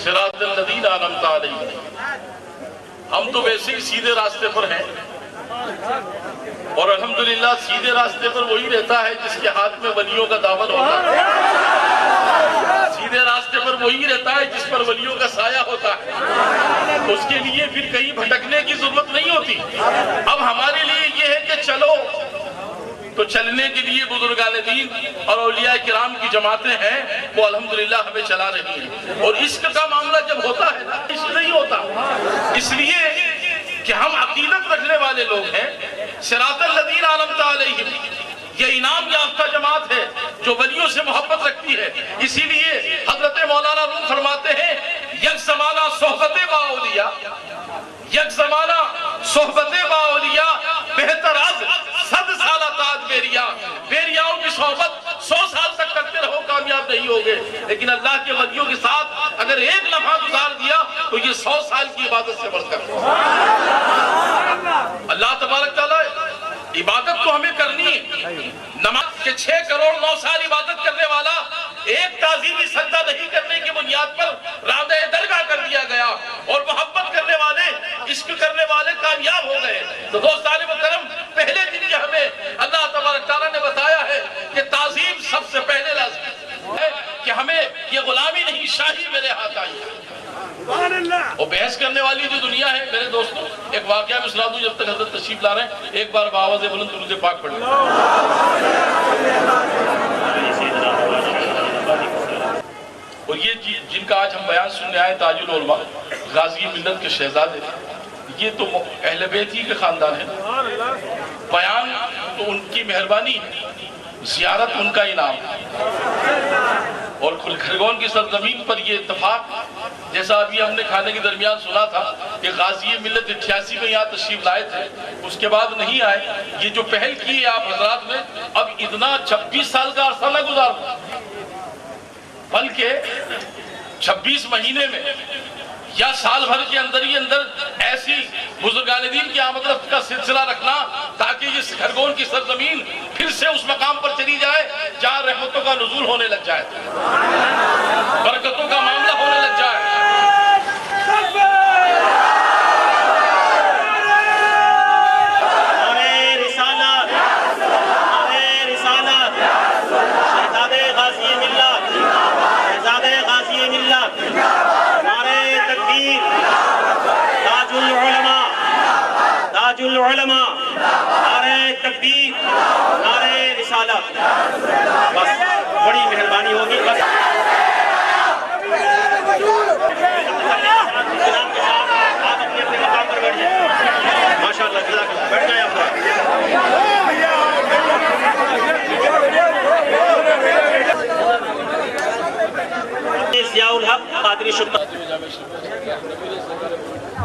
صراط الذین انعمت علیہم. ہم تو ویسے ہی سیدھے راستے پر ہیں، اور الحمدللہ سیدھے راستے پر وہی رہتا ہے جس کے ہاتھ میں ولیوں کا دامن ہوتا ہے. سیدھے راستے پر وہی رہتا ہے جس پر ولیوں کا سایہ ہوتا ہے. اس کے لیے پھر کہیں بھٹکنے کی ضرورت نہیں ہوتی. اب ہمارے لیے یہ ہے کہ چلو، تو چلنے کے لیے بزرگان دین اور اولیاء کرام کی جماعتیں ہیں، وہ الحمدللہ ہمیں چلا رہی ہیں. اور عشق کا معاملہ جب ہوتا ہے نا، عشق نہیں ہوتا. اس لیے کہ ہم عقیدت رکھنے والے لوگ ہیں. صراط الذین انعمت علیہم یہ انعام یافتہ جماعت ہے جو ولیوں سے محبت رکھتی ہے. اسی لیے حضرت مولانا روم فرماتے ہیں، یک زمانہ صحبت با اولیاء، یک زمانہ صحبت با اولیاء بہتر از 100 سالہ تاج بیریا. بیریاؤں کی صحبت 100 سال تک کرتے رہو، کامیاب نہیں ہوگے. لیکن اللہ کے ولیوں کے ساتھ اگر ایک لمحہ گزار دیا تو یہ 100 سال کی عبادت سے بڑھ کر. اللہ تبارک تعالیٰ عبادت تو ہمیں کرنی ہے. نماز کے 6 کروڑ 9 سال عبادت کرنے والا ایک تعظیمی سجدہ نہیں کرنے کی بنیاد پر رادہ درگاہ کر دیا گیا، اور محبت کرنے والے، عشق کرنے والے کامیاب ہو گئے. تو دوستان محترم، پہلے دن یہ ہمیں اللہ تبارک تعالیٰ نے بتایا ہے کہ تعظیم سب سے پہلے لازم ہے، کہ ہمیں یہ غلامی نہیں، شاہی میرے ہاتھ آئی ہے. اور بحث کرنے والی جو دنیا ہے میرے دوستوں، ایک واقعہ میں سنا دوں جب تک حضرت تشریف لا رہے ہیں. ایک بار بآواز بلند درود پاک پڑھ لیں. اور یہ جن کا آج ہم بیان سننے آئے، تاج العلماء غازی ملت کے شہزادے، یہ تو اہل بیت ہی کے خاندان ہے. بیان تو ان کی مہربانی ہے، زیارت ان کا انعام. اور کھرگون کی سرزمین پر یہ اتفاق، جیسا ابھی ہم نے کھانے کے درمیان سنا تھا کہ غازی ملت 88 میں یہاں تشریف لائے تھے، اس کے بعد نہیں آئے. یہ جو پہل کی ہے آپ حضرات نے، اب اتنا 26 سال کا عرصہ نہ گزار، بلکہ 26 مہینے میں یا سال بھر کے اندر ہی اندر ایسی بزرگان دین کی آمد رفت کا سلسلہ رکھنا، تاکہ یہ کھرگون کی سرزمین پھر سے اس مقام پر چلی جائے جہاں رحمتوں کا نزول ہونے لگ جائے، برکتوں کا معاملہ ہونے لگ جائے. تاج العلماء، نعرہ تکبیر، نعرہ رسالت. بس بڑی مہربانی ہوگی. بس آپ اپنے اپنے مقام پر بیٹھ جائیں. ماشاءاللہ جزاک اللہ. بیٹھ جائیں آپ. ضیاء الحق قادری شکر.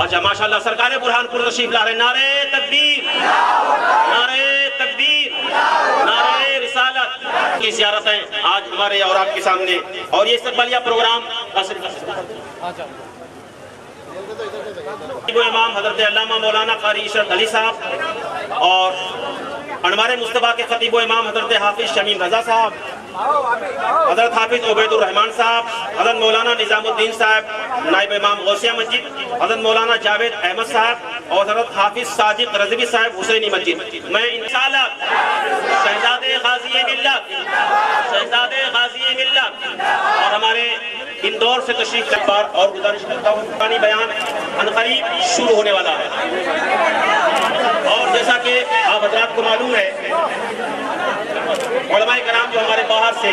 اچھا ماشاءاللہ سرکار برہان پور تشریف لا رہے ہیں. نعرہ تکبیر، نعرہ تکبیر، نعرہ رسالت کی زیارتیں آج ہمارے اور آپ کے سامنے. اور یہ استقبالیہ پروگرام امام حضرت علامہ مولانا قاری عشرت علی صاحب اور انوار مصطفیٰ کے خطیب و امام حضرت حافظ شمیم رضا صاحب، حضرت حافظ عبید الرحمان صاحب، حضرت مولانا نظام الدین صاحب نائب امام غوثیہ مسجد، حضرت مولانا جاوید احمد صاحب اور حضرت حافظ صادق رضوی صاحب حسینی مسجد. میں انشاءاللہ شہزادے غازی ملت، شہزادے غازی ملت اور ہمارے اندور سے تشریف بار اور گزارش کرتا ہوں، پانی بیان عنقریب شروع ہونے والا ہے. اور جیسا کہ آپ حضرات کو معلوم ہے، علماء کرام جو ہمارے باہر سے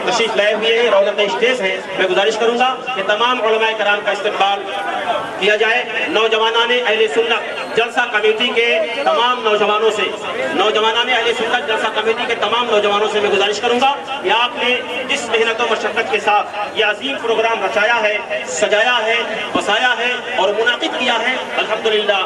تشریف لائے ہوئے ہیں، رونق اسٹیج ہیں، میں گزارش کروں گا کہ تمام علماء کرام کا استقبال کیا جائے. نوجوانان اہل سنت جلسہ کمیٹی کے تمام نوجوانوں سے، نوجوانان اہل سنت جلسہ کمیٹی کے تمام نوجوانوں سے میں گزارش کروں گا کہ آپ نے جس محنت و مشقت کے ساتھ یہ عظیم پروگرام رچایا ہے، سجایا ہے، بسایا ہے اور منعقد کیا ہے، الحمدللہ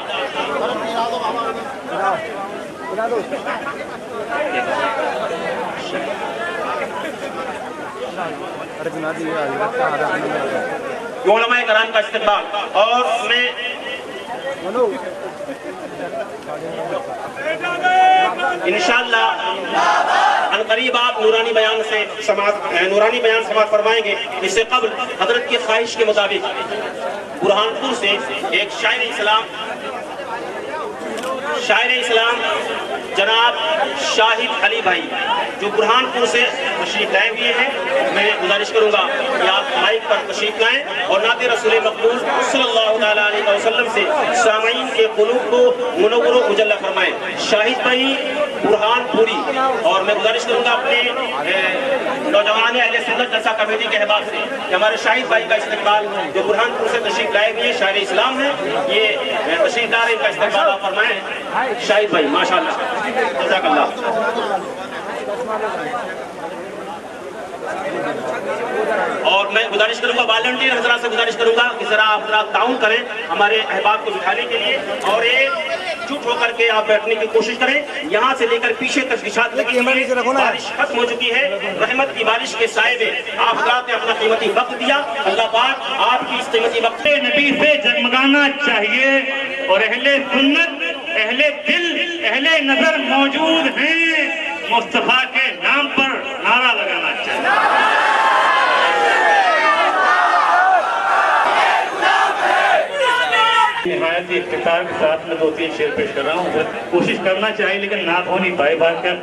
علماء کرام کا استقبال. اور میں انشاءاللہ عنقریب آپ نورانی بیان سماعت فرمائیں گے۔ اس سے قبل حضرت کی خواہش کے مطابق برہانپور سے ایک شاعر اسلام جناب شاہد علی بھائی جو برہانپور سے تشریف لائے ہوئے ہیں، میں گزارش کروں گا کہ آپ مائک پر تشریف لائیں اور نعت رسول مقبول صلی اللہ علیہ وسلم سے سامعین کے قلوب کو منور و مجلہ فرمائیں۔ شاہد بھائی برہانپوری، اور میں گزارش کروں گا اپنے نوجوان اہل سنت جلسہ کمیٹی کے احباب سے کہ ہمارے شاہد بھائی کا استقبال جو برہانپور سے تشریف لائے ہوئے شاعر اسلام ہیں، یہ تشریف دار ان کا استقبال آپ فرمائیں۔ شاہد بھائی ماشاءاللہ، جزاک اللہ۔ اور میں گزارش کروں گا والنٹیئر حضرات سے گزارش کروں گا کہ ذرا آپ حضرات تعاون کریں ہمارے احباب کو بٹھانے کے لیے، اور ایک جٹ ہو کر کے آپ بیٹھنے کی کوشش کریں۔ یہاں سے لے کر پیچھے تشویشات لگی ہوئی ہیں، بارش ختم ہو چکی ہے، رحمت کی بارش کے سائے میں آپ حضرات نے اپنا قیمتی وقت دیا، اللہ پاک آپ کی اس قیمتی وقت نبی سے جگمگانا چاہیے، اور اہل سنت، اہل دل، اہل نظر موجود ہیں، مصطفیٰ کے نام پر نعرہ لگانا چاہیے۔ نہایت افتخار کے ساتھ میں 2-3 شعر پیش کر رہا ہوں، کوشش کرنا چاہیے لیکن نعت ہو نہیں پائے، بات کر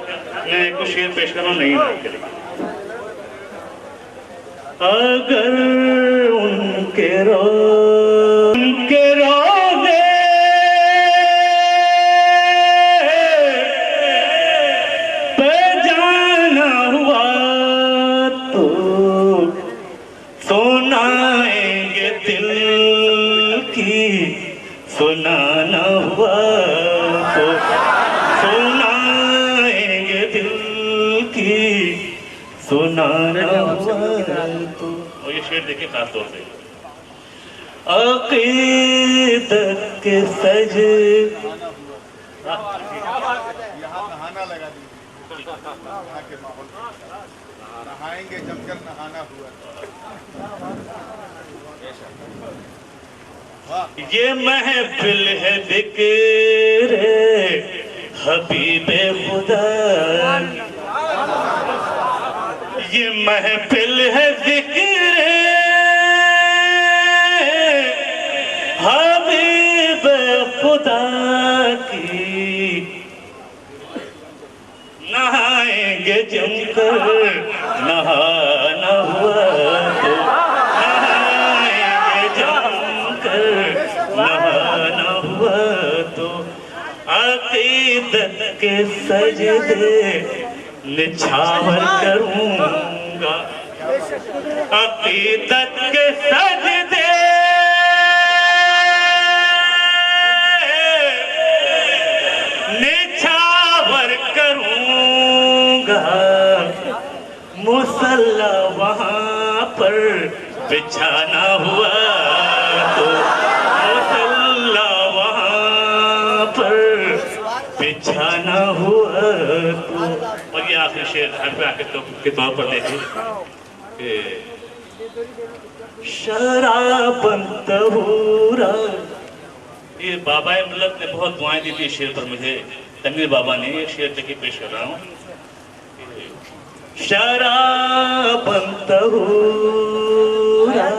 میں کچھ شعر پیش کر رہا ہوں، نہیں نعت کے لیے۔ اگر ان کے روزے پہ جانا ہوا تو سنائیں گے دل کی، سنانا ہوا تو سنائیں گے دل کی، سنانا ہوا تو۔ اور یہ شعر دیکھیں خاص طور سے، عقیدت کے سج یہاں نہانا لگا دی، یہاں کے ماحول نہائیں گے جم کر نہانا ہوا۔ یہ محفل ہے ذکر حبیب خدا، یہ محفل ہے ذکر حبیب خدا کی، نہائیں گے جم کر نہانا ہوا تو، نہائیں گے جم کر نہانا ہوا تو، عقیدت کے سجدے نچھاور کروں گا، عقیدت کے سجدے نچھاور کروں گا، مصلی وہاں پر بچھانا ہوا تو، مصلی وہاں پر بچھانا ہوا تو۔ اور یہ آخری شعر حرف آخر کے طور پر دیکھیں کہ شراباً طہورا، یہ بابا ملت نے بہت دعائیں دی تھی اس شعر پر مجھے، تنویر بابا نے، یہ شعر دیکھیں پیش کر رہا ہوں۔ شراباً طہورا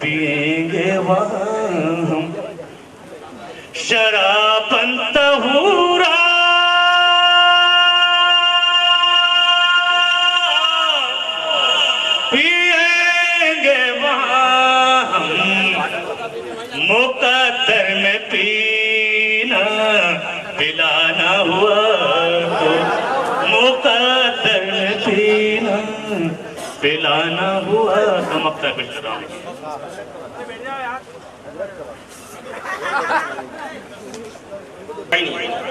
پیئیں گے وہاں ہم، شراباً طہورا پیئیں گے وہاں ہم، مقدر میں پینا پلانا ہوا تو، مقدر میں پینا پلانا ہوا تو۔ مقدر پیش کر رہا ہوں۔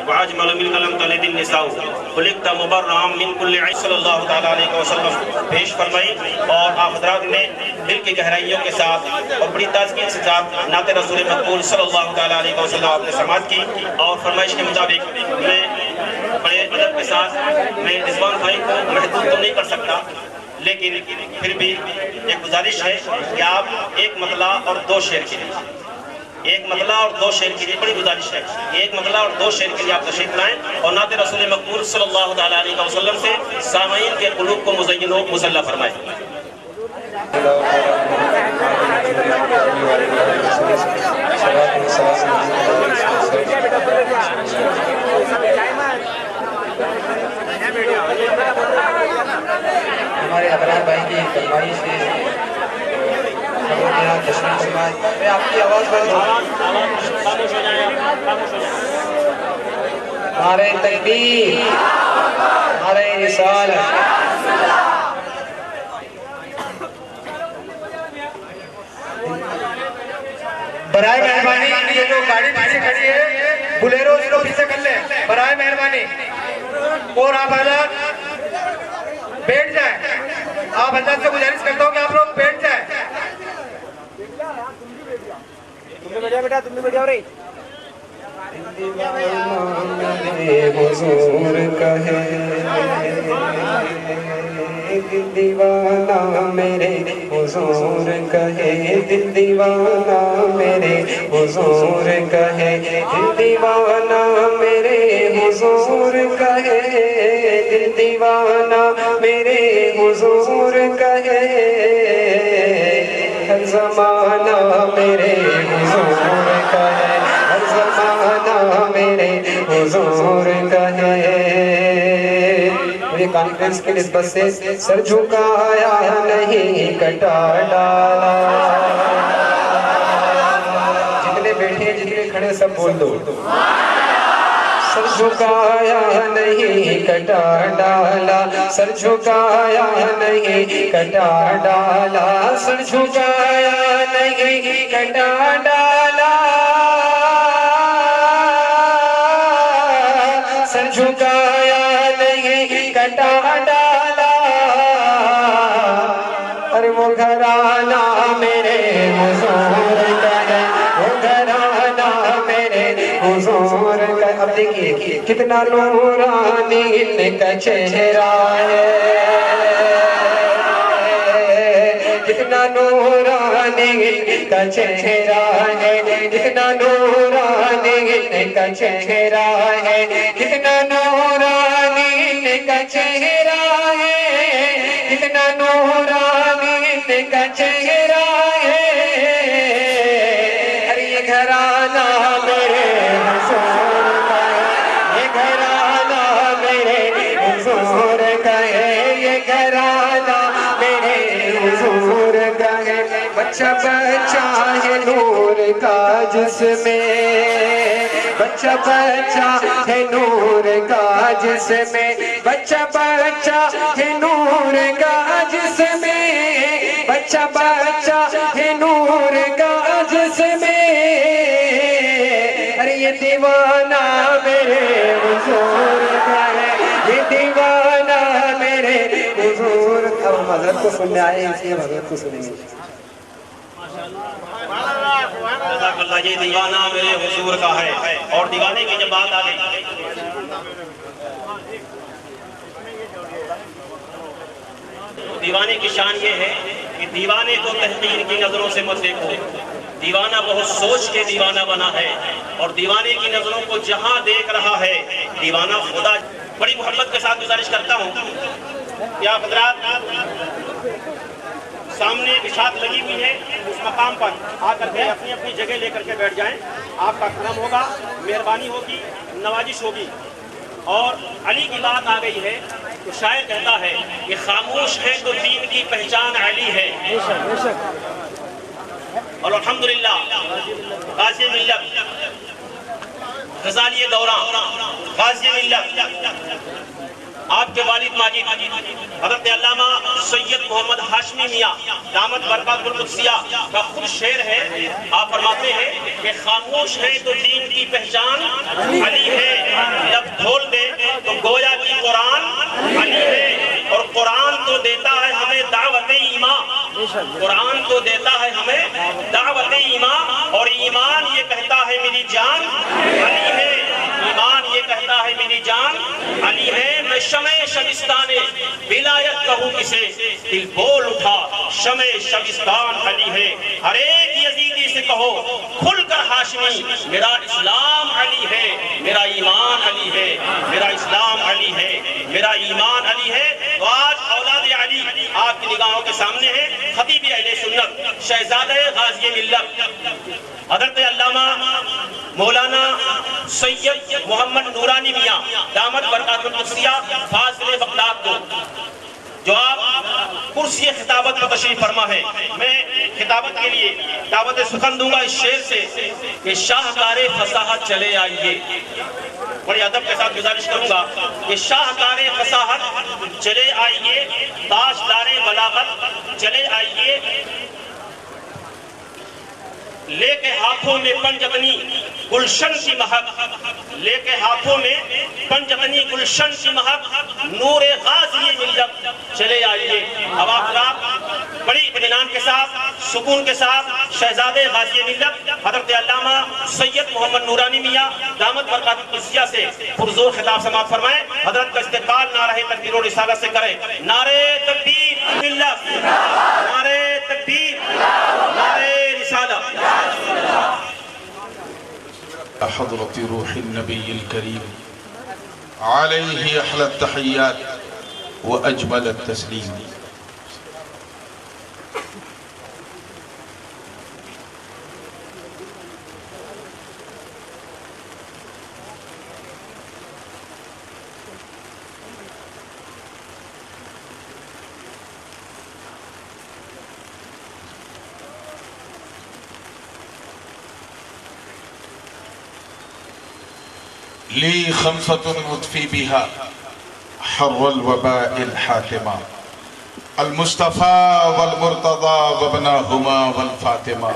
وَعَجْمَلُ مِنْ قَلَمْ تَلِدِ النِّسَاءُ خُلِقْتَ مُبَرَّعًا مِنْ كُلِّ عَيْبٍ صلی اللہ تعالیٰ علیہ وسلم پیش فرمائی، اور آپ حضرات نے دل کی گہرائیوں کے ساتھ اور بڑی تازگی سے ساتھ نعت رسول مقبول صلی اللہ تعالیٰ علیہ وسلم آپ نے سماعت کی، اور فرمائش کے مطابق میں بڑے ادب کے ساتھ میں رضوان بھائی کو محدود تو نہیں کر سکتا، لیکن پھر بھی ایک گزارش ہے کہ آپ ایک مطلع اور 2 شعر کے لیے ایک مطلع اور دو شعر کے لیے بڑی گزارش ہے، ایک مطلع اور دو شعر کے لیے آپ تشریف لائیں اور نعت رسول مقبول صلی اللہ تعالیٰ علیہ وسلم سے سامعین کے قلوب کو مزین و مسلح فرمائیں۔ ہمارے ابرار بھائی کی فرمائش ہے، تشریف فرمائیں۔ میں آپ کی آواز بڑھ خاموش ہو جائیں، خاموش ہو جائیں۔ نعرہ تکبیر، نعرہ رسالت۔ برائے مہربانی یہ جو گاڑی پیچھے کھڑی ہے بلیرو اس کو پیچھے کر لیں برائے مہربانی، اور آپ حضرات بیٹھ جائیں۔ آپ حضرات سے گزارش کرتا ہوں کہ آپ لوگ بیٹھ جائیں۔ حضور کہے دل دیوانہ میرے، حضور کہے دل دیوانہ میرے، حضور کہے دل دیوانہ میرے، حضور کہے دل دیوانہ میرے، حضور کہے ہر زمانہ میرے، حضور کہے ہر زمانہ میرے، حضور کہے۔ یہ کانفرنس کی نسبت سے سر جھکایا نہیں کٹا ڈالا، جتنے بیٹھے جتنے کھڑے سب بول دو، سر جھکایا نہیں کٹا ڈالا، سر جھکایا نہیں کٹا ڈالا، سر جھکایا نہیں کٹا ڈالا، سر جھکایا نہیں کٹا ڈالا۔ ارے وہ گھرانہ میرے حضور کا ہے، وہ گھرانہ میرے حضور کا۔ اب دیکھیے کتنا نورانی ان کا چہرہ ہے، کتنا نورانی ان کا چہرہ ہے، کتنا نورانی ان کا چہرہ ہے، کتنا نورانی ان کا چہرہ ہے، کتنا نورانی ان کا چہرہ ہے۔ ارے یہ گھرانہ میرے حضور کا ہے، یہ گھرانہ میرے حضور کا ہے، یہ گھرانہ میرے حضور کا ہے۔ بچہ بچہ ہے نور کا جس میں، بچہ بچہ ہے نور کا جس میں، بچہ بچہ ہے نور کا جس میں، بچہ بچہ ہے نور کا جس میں۔ ارے یہ دیوانہ میرے حضور کا ہے، یہ دیوانہ میرے حضور۔ اب ہم حضرت کو سننے آئے ہیں، اس لیے حضرت کو سنیں گے۔ اللہ یہ دیوانہ میرے حضور کا ہے، اور دیوانے کی جب بات آ گئی، دیوانے کی شان یہ ہے کہ دیوانے کو تحقیر کی نظروں سے مت دیکھو، دیوانہ بہت سوچ کے دیوانہ بنا ہے، اور دیوانے کی نظروں کو جہاں دیکھ رہا ہے دیوانہ خدا۔ بڑی محبت کے ساتھ گزارش کرتا ہوں کہ آپ حضرات سامنے اشاعت لگی ہوئی ہے، اس مقام پر آ کر کے اپنی اپنی جگہ لے کر کے بیٹھ جائیں۔ آپ کا کرم ہوگا، مہربانی ہوگی، نوازش ہوگی۔ اور علی کی بات آ گئی ہے تو شاعر کہتا ہے کہ خاموش ہے تو دین کی پہچان علی ہے۔ اور الحمدللہ غازی ملت، غزالی دوران، غازی ملت، آپ کے والد ماجد حضرت علامہ سید محمد ہاشمی میاں دامت برکات القدسیہ کا خود شعر ہے۔ آپ فرماتے ہیں کہ خاموش ہے تو دین کی پہچان علی ہے، جب کھول دے تو گویا کی قرآن علی ہے، اور قرآن تو دیتا ہے ہمیں دعوت ایمان، قرآن تو دیتا ہے ہمیں دعوت ایمان، اور ایمان یہ کہتا ہے میری جان علی ہے، ایمان یہ کہتا ہے میری جان علی ہے۔ میں شمع شبستان ولایت کہوں کسے، دل بول اٹھا شمع شبستان علی ہے۔ ہر ایک یزیدی سے سے کہو کھل کر ہاشمی، میرا اسلام علی ہے، میرا ایمان علی ہے، میرا اسلام علی ہے، میرا ایمان علی ہے۔ تو آج اولاد علی آپ کی نگاہوں کے سامنے ہے، خطیب اہل سنت، شہزادہ غازی ملت حضرت علامہ مولانا سید محمد نورانی میاں دامت برکات القدسیہ فاضل بغداد کو، جو آپ کرسی خطابت پر تشریف فرما ہے۔ میں خطابت کے لیے دعوت سخن دوں گا اس شعر سے کہ شاہکار فصاحت چلے آئیے۔ بڑی ادب کے ساتھ گزارش کروں گا کہ شاہکار فصاحت چلے آئیے، تاجدار بلاغت چلے آئیے، لے کے ہاتھوں میں پنجتنی گلشن کی مہک، لے کے ہاتھوں میں پنجتنی گلشن کی مہک، نور غازی ملت چلے آئیے۔ اب آپ بڑی اطمینان کے ساتھ، سکون کے ساتھ شہزادے غازی ملت حضرت علامہ سید محمد نورانی میاں دامت برکات القدسیہ سے پرزور خطاب سماعت فرمائیں۔ حضرت کا استقبال نعرہ تکبیر و رسالت سے کریں۔ نعرہ تکبیر ملت، نعرہ تکبیر، نعرہ رسالت۔ حضرت روح النبی الکریم علیہ احلی التحیات واجمل التسلیم۔ لی خمسة نطفی بها حر الوباء الحاتمہ، المصطفى والمرتضى وابناهما والفاطمہ۔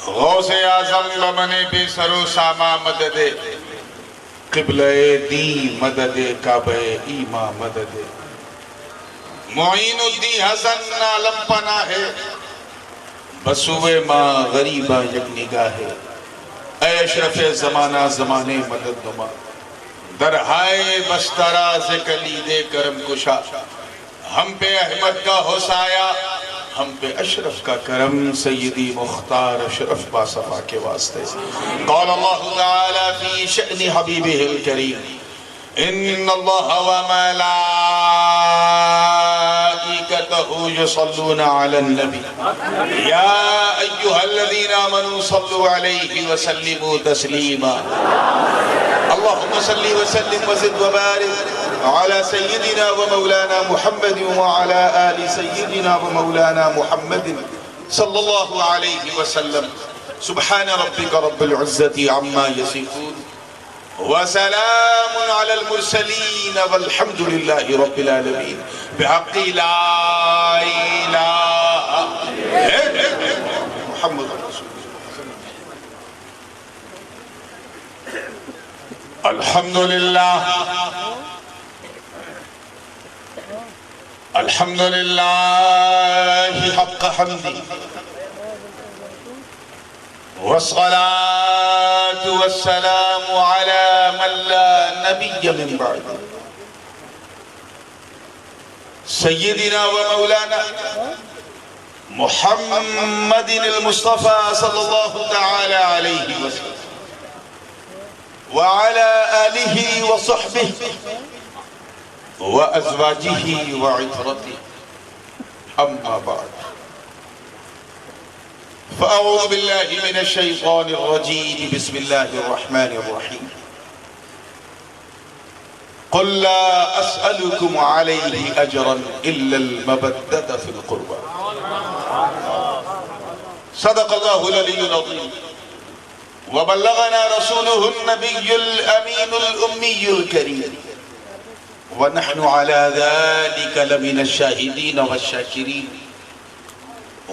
غوث اعظم لمن بے سر و ساما مدد، قبلہ دین مدد، کعبہ ایما مدد، معین الدین حسن عالم پناہ ہے، بسوئے ماں غریبہ یک نگاہ ہے۔ اے اشرف زمانہ زمانے مدد نما، درہائے بستراز کلید کرم کشا، ہم پہ احمد کا ہو سایہ، ہم پہ اشرف کا کرم، سیدی مختار اشرف باصفا کے واسطے۔ قال اللہ تعالی فی شأن حبیبہ الکریم، ان اللہ وملائکتہ یصلون علی النبی یا ایہا الذین آمنوا صلوا علیہ وسلموا تسلیما۔ اللہم صلی وسلم وزد وبارک علی سیدنا ومولانا محمد وعلی آل سیدنا ومولانا محمد صلی اللہ علیہ وسلم۔ سبحان ربک رب العزت عما یصفون وسلام على المرسلين والحمد لله رب العالمين بحق لا إله محمد رسول الله۔ الحمد لله، الحمد لله حق حمدي، والصلاة والسلام على من لا نبي من بعده، سيدنا ومولانا محمد المصطفى صلى الله تعالى عليه وسلم وعلى آله وصحبه وأزواجه وعطرته، أما بعد، فأعوذ بالله من الشيطان الرجيم، بسم الله الرحمن الرحيم۔ قل لا أسألكم عليه أجرا إلا المودة في القربى۔ صدق الله العلي العظيم، وبلغنا رسوله النبي الأمين الأمي الكريم، ونحن على ذلك لمن الشاهدين والشاكرين،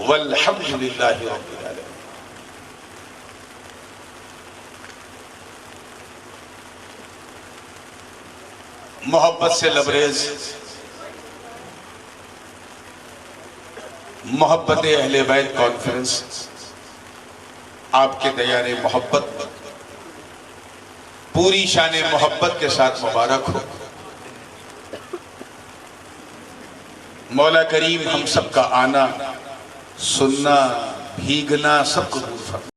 والحمد للہ رب العالمین۔ محبت سے لبریز محبت اہل بیت کانفرنس، آپ کے دیار محبت پوری شان محبت کے ساتھ مبارک ہو۔ مولا کریم ہم سب کا آنا، سننا، بھیگنا سب قبول فرما۔